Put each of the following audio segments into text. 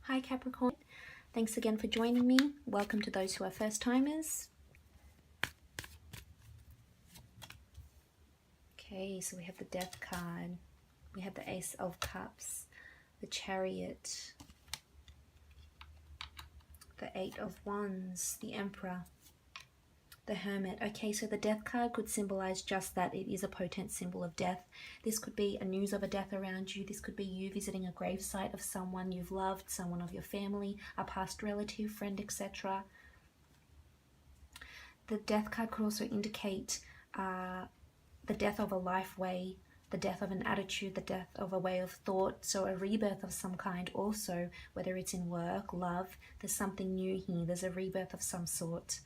Hi Capricorn, thanks again for joining me. Welcome to those who are first timers. Okay, so we have the Death card, we have the Ace of Cups, the Chariot, the Eight of Wands, the Emperor, the Hermit. Okay, so the Death card could symbolize just that. It is a potent symbol of death. This could be a news of a death around you. This could be you visiting a gravesite of someone you've loved, someone of your family, a past relative, friend, etc. The Death card could also indicate the death of a life way, the death of an attitude, the death of a way of thought. So a rebirth of some kind also, whether it's in work, love, there's something new here. There's a rebirth of some sort.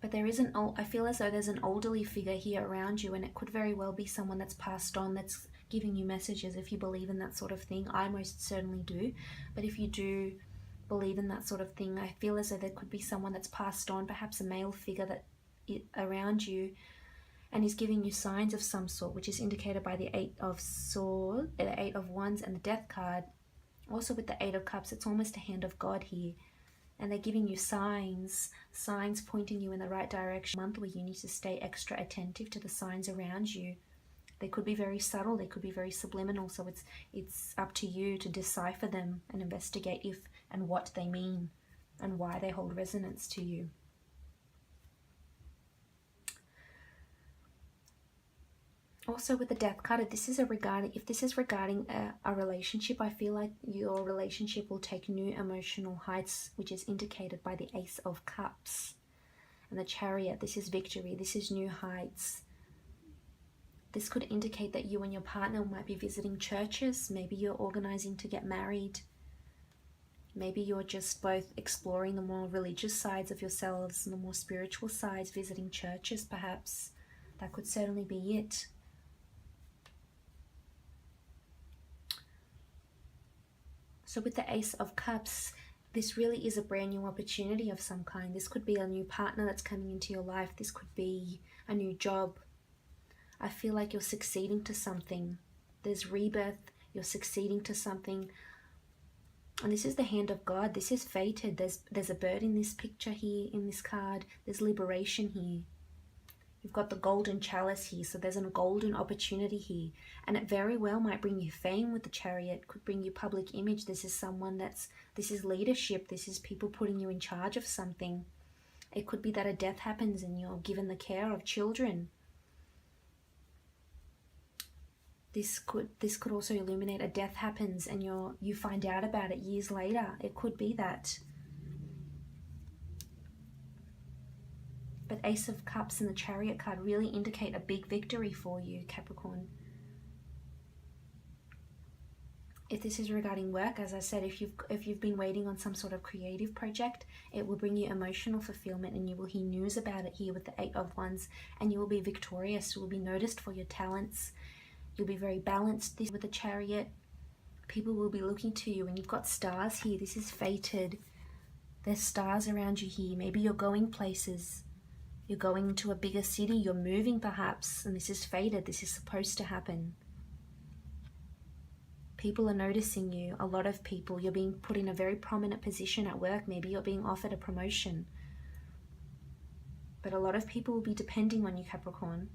But there is I feel as though there's an elderly figure here around you, and it could very well be someone that's passed on, that's giving you messages if you believe in that sort of thing. I most certainly do. But if you do believe in that sort of thing, I feel as though there could be someone that's passed on, perhaps a male figure that around you, and is giving you signs of some sort, which is indicated by the Eight of Swords, the Eight of Wands, and the Death card. Also with the Eight of Cups, it's almost a hand of God here. And they're giving you signs pointing you in the right direction. Month where you need to stay extra attentive to the signs around you. They could be very subtle, they could be very subliminal, so it's up to you to decipher them and investigate if and what they mean and why they hold resonance to you. Also with the Death card, if this is regarding a relationship, I feel like your relationship will take new emotional heights, which is indicated by the Ace of Cups and the Chariot. This is victory, this is new heights. This could indicate that you and your partner might be visiting churches. Maybe you're organizing to get married. Maybe you're just both exploring the more religious sides of yourselves and the more spiritual sides, visiting churches perhaps. That could certainly be it. So with the Ace of Cups, this really is a brand new opportunity of some kind. This could be a new partner that's coming into your life. This could be a new job. I feel like you're succeeding to something. There's rebirth. You're succeeding to something. And this is the hand of God. This is fated. There's a bird in this picture here, in this card. There's liberation here. You've got the golden chalice here, so there's a golden opportunity here. And it very well might bring you fame with the Chariot, could bring you public image. This is leadership. This is people putting you in charge of something. It could be that a death happens and you're given the care of children. This could also illuminate a death happens and you find out about it years later. It could be that. But Ace of Cups and the Chariot card really indicate a big victory for you, Capricorn. If this is regarding work, as I said, if you've been waiting on some sort of creative project, it will bring you emotional fulfillment, and you will hear news about it here with the Eight of Wands, and you will be victorious. You will be noticed for your talents. You'll be very balanced. This with the Chariot, people will be looking to you, and you've got stars here. This is fated. There's stars around you here. Maybe you're going places. You're going to a bigger city, you're moving perhaps, and this is fated. This is supposed to happen. People are noticing you, a lot of people. You're being put in a very prominent position at work. Maybe you're being offered a promotion. But a lot of people will be depending on you, Capricorn.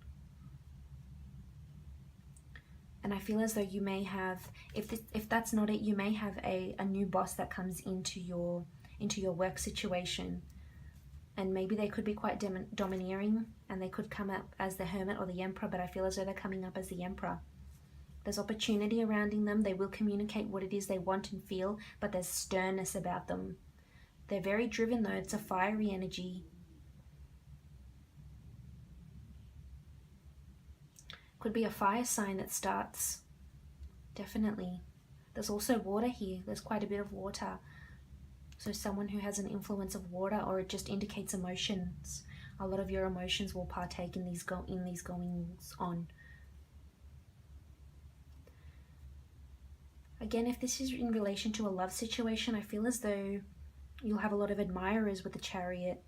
And I feel as though you may have, if that's not it, you may have a new boss that comes into your work situation. And maybe they could be quite domineering, and they could come up as the Hermit or the Emperor, but I feel as though they're coming up as the Emperor. There's opportunity surrounding them. They will communicate what it is they want and feel, but there's sternness about them. They're very driven though. It's a fiery energy. Could be a fire sign that starts. Definitely. There's also water here. There's quite a bit of water. So someone who has an influence of water, or it just indicates emotions. A lot of your emotions will partake in these goings on. Again, if this is in relation to a love situation, I feel as though you'll have a lot of admirers with the Chariot.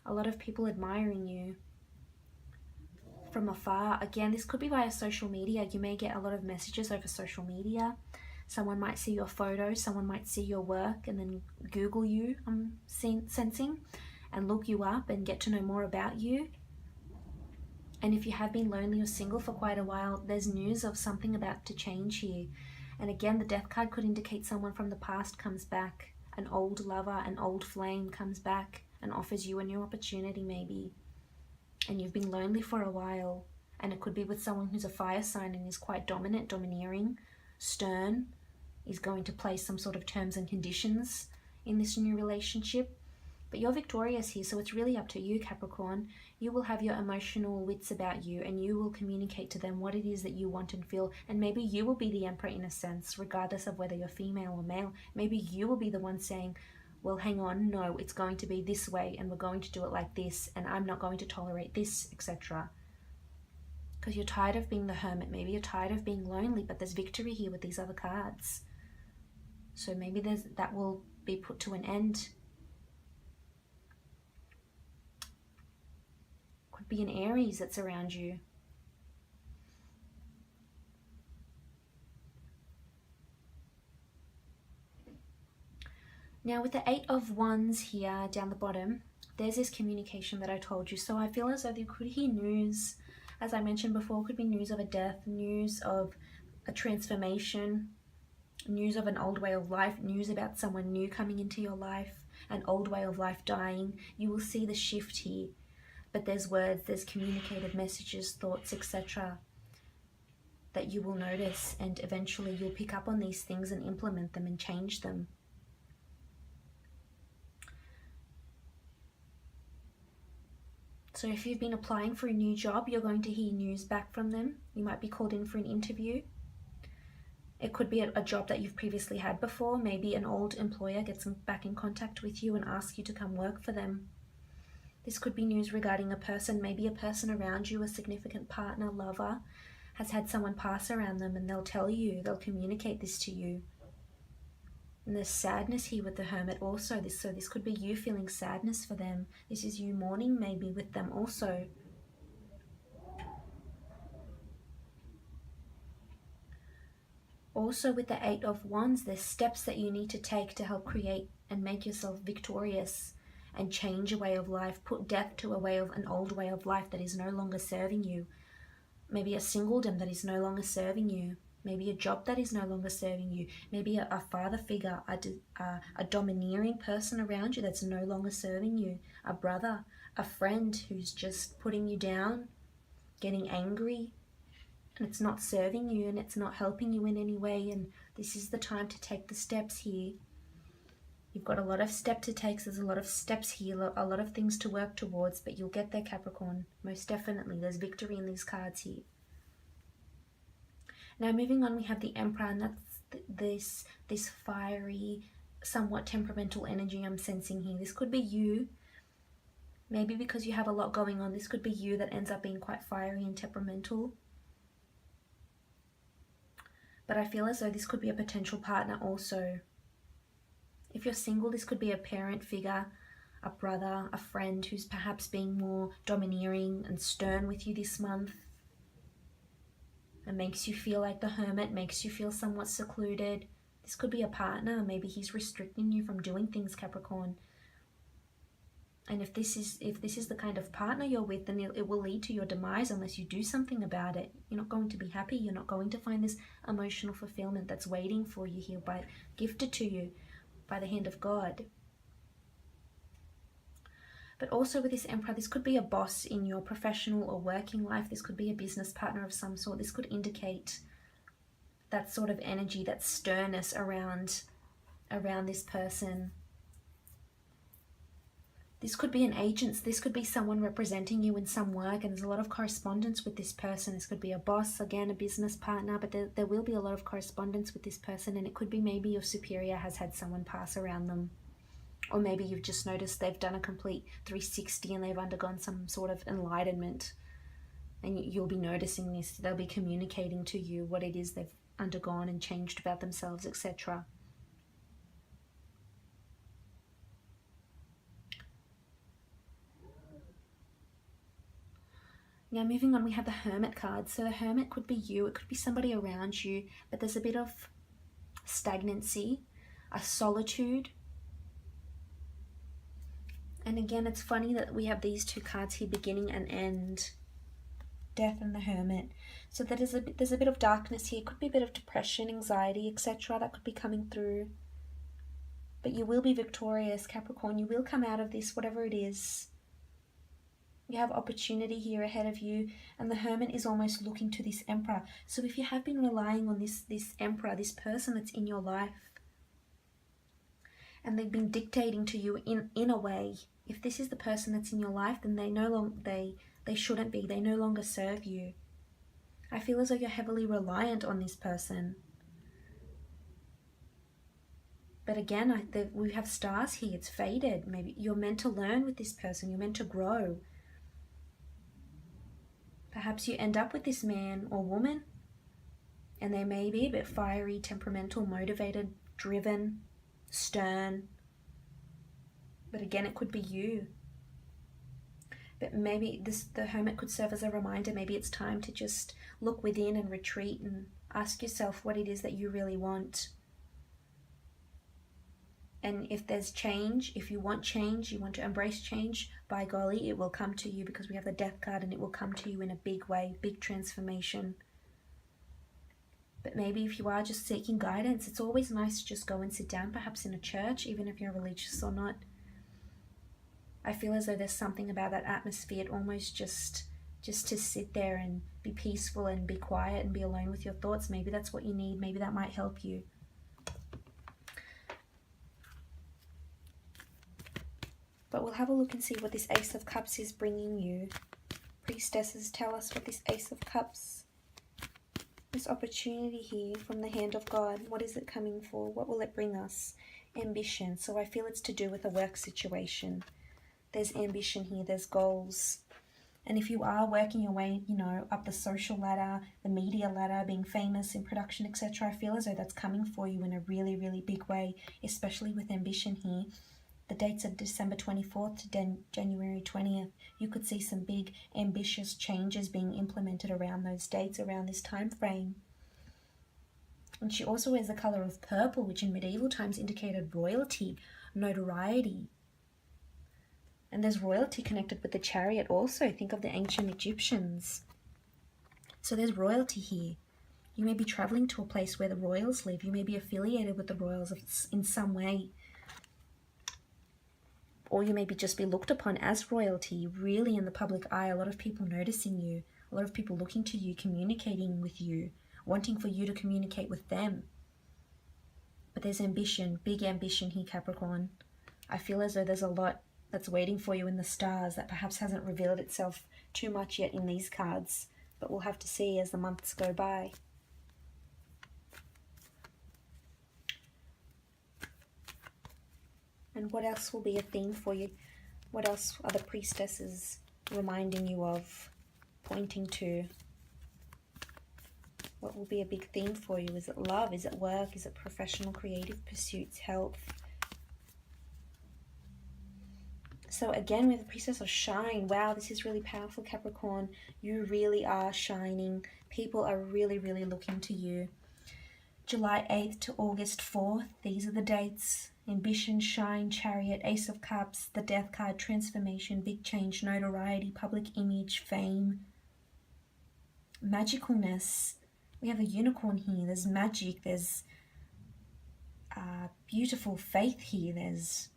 A lot of people admiring you. from afar. Again, this could be via social media. You may get a lot of messages over social media. Someone might see your photos, someone might see your work and then Google you, I'm sensing, and look you up and get to know more about you. And if you have been lonely or single for quite a while, there's news of something about to change here. And again, the Death card could indicate someone from the past comes back. An old lover, an old flame comes back and offers you a new opportunity maybe. And you've been lonely for a while. And it could be with someone who's a fire sign and is quite dominant, domineering, stern, is going to place some sort of terms and conditions in this new relationship. But you're victorious here, so it's really up to you, Capricorn. You will have your emotional wits about you and you will communicate to them what it is that you want and feel. And maybe you will be the emperor in a sense, regardless of whether you're female or male. Maybe you will be the one saying, well, hang on, no, it's going to be this way and we're going to do it like this and I'm not going to tolerate this, etc. Because you're tired of being the hermit. Maybe you're tired of being lonely, but there's victory here with these other cards. So maybe that will be put to an end. Could be an Aries that's around you. Now with the 8 of Wands here down the bottom, there's this communication that I told you. So I feel as though you could hear news, as I mentioned before, could be news of a death, news of a transformation, news of an old way of life, news about someone new coming into your life, an old way of life dying. You will see the shift here. But there's words, there's communicated messages, thoughts, etc. that you will notice, and eventually you'll pick up on these things and implement them and change them. So if you've been applying for a new job, you're going to hear news back from them. You might be called in for an interview. It could be a job that you've previously had before. Maybe an old employer gets back in contact with you and asks you to come work for them. This could be news regarding a person. Maybe a person around you, a significant partner, lover, has had someone pass around them and they'll tell you, they'll communicate this to you. And there's sadness here with the Hermit also. So this could be you feeling sadness for them. This is you mourning maybe with them also. Also with the 8 of Wands, there's steps that you need to take to help create and make yourself victorious and change a way of life. Put death to an old way of life that is no longer serving you. Maybe a singledom that is no longer serving you. Maybe a job that is no longer serving you. Maybe a father figure, a domineering person around you that's no longer serving you. A brother, a friend who's just putting you down, getting angry, and it's not serving you and it's not helping you in any way. And this is the time to take the steps here. You've got a lot of steps to take. So there's a lot of steps here, a lot of things to work towards, but you'll get there, Capricorn. Most definitely. There's victory in these cards here. Now moving on, we have the Emperor, and that's this fiery, somewhat temperamental energy I'm sensing here. This could be you. Maybe because you have a lot going on, this could be you that ends up being quite fiery and temperamental. But I feel as though this could be a potential partner also. If you're single, this could be a parent figure, a brother, a friend who's perhaps being more domineering and stern with you this month. It makes you feel like the Hermit, makes you feel somewhat secluded. This could be a partner. Maybe he's restricting you from doing things, Capricorn. And if this is the kind of partner you're with, then it will lead to your demise unless you do something about it. You're not going to be happy. You're not going to find this emotional fulfillment that's waiting for you here, gifted to you by the hand of God. But also with this Emperor, this could be a boss in your professional or working life. This could be a business partner of some sort. This could indicate that sort of energy, that sternness around this person. This could be an agent. This could be someone representing you in some work, and there's a lot of correspondence with this person. This could be a boss, again, a business partner, but there will be a lot of correspondence with this person, and it could be maybe your superior has had someone pass around them. Or maybe you've just noticed they've done a complete 360 and they've undergone some sort of enlightenment. And you'll be noticing this. They'll be communicating to you what it is they've undergone and changed about themselves, etc. Now moving on, we have the Hermit card. So the Hermit could be you, it could be somebody around you, but there's a bit of stagnancy, a solitude. And again, it's funny that we have these two cards here, beginning and end. Death and the Hermit. So there's a bit of darkness here. It could be a bit of depression, anxiety, etc. that could be coming through. But you will be victorious, Capricorn. You will come out of this, whatever it is. You have opportunity here ahead of you, and the Hermit is almost looking to this Emperor. So if you have been relying on this Emperor, this person that's in your life, and they've been dictating to you in a way, if this is the person that's in your life, then they shouldn't be. They no longer serve you. I feel as though you're heavily reliant on this person. But again, we have stars here. It's faded. Maybe you're meant to learn with this person. You're meant to grow. Perhaps you end up with this man or woman, and they may be a bit fiery, temperamental, motivated, driven, stern. But again, it could be you. But maybe the Hermit could serve as a reminder. Maybe it's time to just look within and retreat and ask yourself what it is that you really want. And if there's change, if you want change, you want to embrace change, by golly, it will come to you, because we have the Death card, and it will come to you in a big way, big transformation. But maybe if you are just seeking guidance, it's always nice to just go and sit down, perhaps in a church, even if you're religious or not. I feel as though there's something about that atmosphere, almost just to sit there and be peaceful and be quiet and be alone with your thoughts. Maybe that's what you need. Maybe that might help you. But we'll have a look and see what this Ace of Cups is bringing you. Priestesses, tell us what this Ace of Cups, this opportunity here from the hand of God, what is it coming for? What will it bring us? Ambition. So I feel it's to do with a work situation. There's ambition here, there's goals. And if you are working your way, up the social ladder, the media ladder, being famous in production, etc., I feel as though that's coming for you in a really, really big way, especially with ambition here. The dates of December 24th to January 20th, you could see some big ambitious changes being implemented around those dates, around this time frame. And she also wears the color of purple, which in medieval times indicated royalty, notoriety. And there's royalty connected with the Chariot also. Think of the ancient Egyptians. So there's royalty here. You may be traveling to a place where the royals live. You may be affiliated with the royals in some way. Or you may just be looked upon as royalty, really in the public eye. A lot of people noticing you, a lot of people looking to you, communicating with you, wanting for you to communicate with them. But there's ambition, big ambition here, Capricorn. I feel as though there's a lot that's waiting for you in the stars that perhaps hasn't revealed itself too much yet in these cards. But we'll have to see as the months go by. And what else will be a theme for you? What else are the priestesses reminding you of, pointing to? What will be a big theme for you? Is it love? Is it work? Is it professional, creative pursuits, health? So again, with the Priestess of Shine, wow, this is really powerful, Capricorn. You really are shining. People are really, really looking to you. July 8th to August 4th, these are the dates. Ambition, Shine, Chariot, Ace of Cups, the Death card, transformation, big change, notoriety, public image, fame, magicalness. We have a unicorn here. There's magic. There's beautiful faith here. There's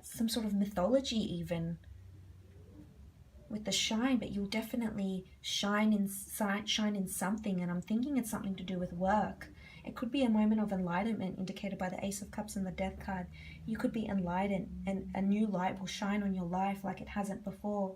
some sort of mythology even with the shine, but you'll definitely shine in something, and I'm thinking it's something to do with work. It could be a moment of enlightenment indicated by the Ace of Cups and the Death card. You could be enlightened, and a new light will shine on your life like it hasn't before.